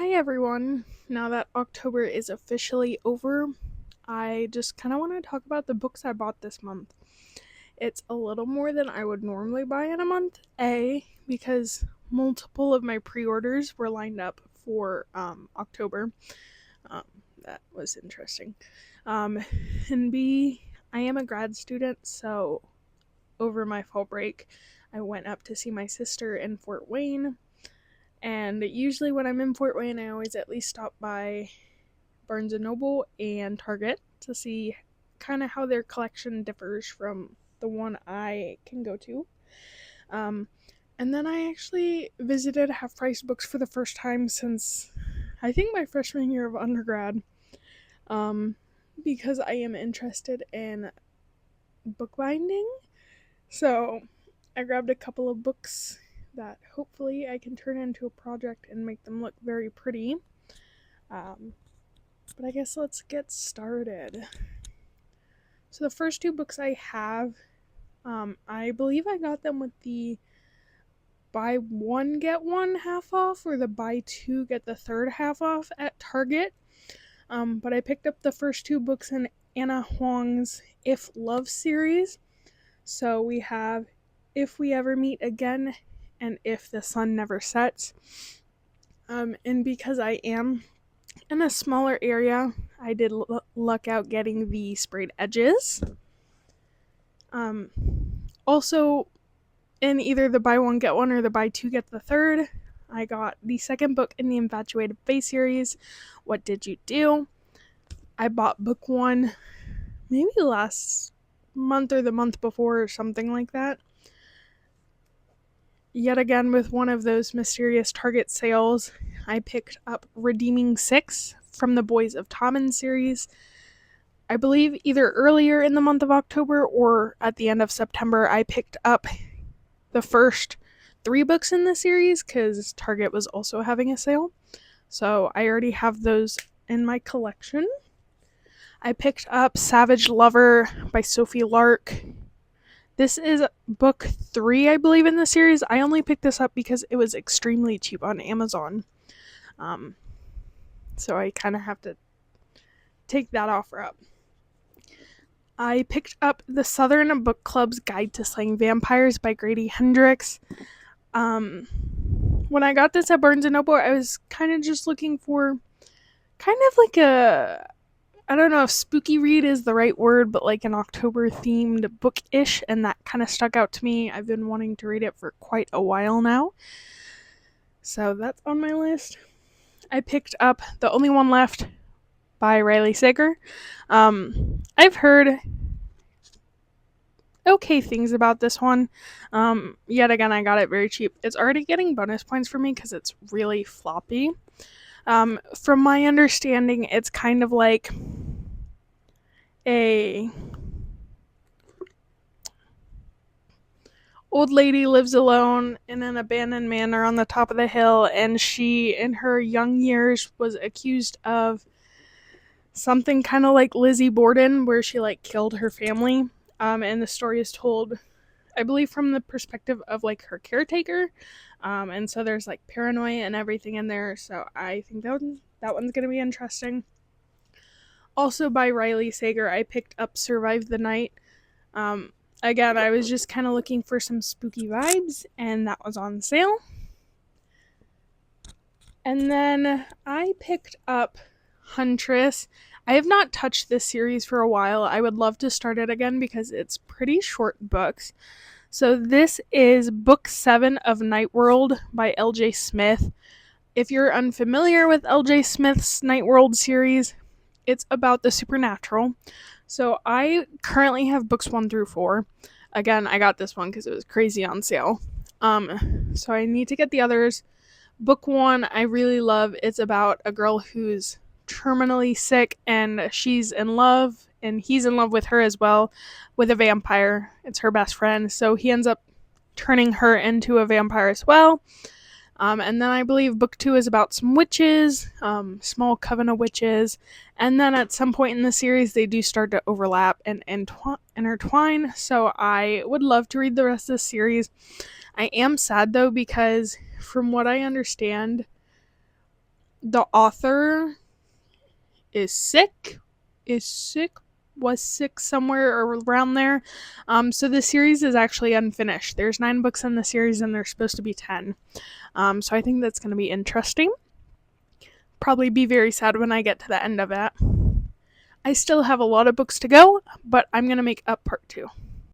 Hi everyone. Now that October is officially over, I just kind of want to talk about the books I bought this month. It's a little more than I would normally buy in a month, because multiple of my pre orders were lined up for October. Um, that was interesting. Um, and B, I am a grad student, so over my fall break, I went up to see my sister in Fort Wayne. And usually, when I'm in Fort Wayne, I always at least stop by Barnes and Noble and Target to see kind of how their collection differs from the one I can go to. Um, and then I actually visited Half Price Books for the first time since I think my freshman year of undergrad, um, because I am interested in bookbinding. So I grabbed a couple of books that hopefully I can turn into a project and make them look very pretty. Um, but I guess let's get started. So the first two books I have, I believe I got them with the buy one get one half off or the buy two get the third half off at Target. But I picked up the first two books in Anna Huang's If Love series. So we have If We Ever Meet Again and If the Sun Never Sets. And because I am in a smaller area, I did luck out getting the sprayed edges. Um, Also, in either the buy one get one or the buy two get the third, I got the second book in the Infatuated Fae series, What Did You Do? I bought book one maybe last month or the month before or something like that. Yet again, with one of those mysterious Target sales, I picked up Redeeming Six from the Boys of Tommen series. I believe either earlier in the month of October or at the end of September, I picked up the first three books in the series because Target was also having a sale. So I already have those in my collection. I picked up Savage Lover by Sophie Lark. This is book 3, I believe, in the series. I only picked this up because it was extremely cheap on Amazon. So I kind of have to take that offer up. I picked up The Southern Book Club's Guide to Slaying Vampires by Grady Hendrix. When I got this at Barnes & Noble, I was kind of just looking for kind of like I don't know if spooky read is the right word, but like an October themed book-ish, and that kind of stuck out to me. I've been wanting to read it for quite a while now. So that's on my list. I picked up The Only One Left by Riley Sager. I've heard okay things about this one. Yet again, I got it very cheap. It's already getting bonus points for me because it's really floppy. From my understanding, it's kind of like a old lady lives alone in an abandoned manor on the top of the hill, and she, in her young years, was accused of something kind of like Lizzie Borden, where she like killed her family. And the story is told, I believe, from the perspective of like her caretaker. And so there's like paranoia and everything in there. So I think that one's gonna be interesting. Also by Riley Sager, I picked up Survive the Night. Again, I was just kind of looking for some spooky vibes, and that was on sale. And then I picked up Huntress. I have not touched this series for a while. I would love to start it again because it's pretty short books. So this is book 7 of Night World by L.J. Smith. If you're unfamiliar with L.J. Smith's Night World series, it's about the supernatural. So I currently have books 1 through 4. Again, I got this one because it was crazy on sale. So I need to get the others. Book 1 I really love. It's about a girl who's terminally sick and she's in love, and he's in love with her as well, with a vampire. It's her best friend. So he ends up turning her into a vampire as well. And then I believe book 2 is about some witches, small coven of witches. And then at some point in the series, they do start to overlap and intertwine. So I would love to read the rest of the series. I am sad though, because from what I understand, the author is sick, was sick somewhere around there. So the series is actually unfinished. There's 9 books in the series and there's supposed to be 10. So I think that's going to be interesting. Probably be very sad when I get to the end of it. I still have a lot of books to go, but I'm going to make up part 2.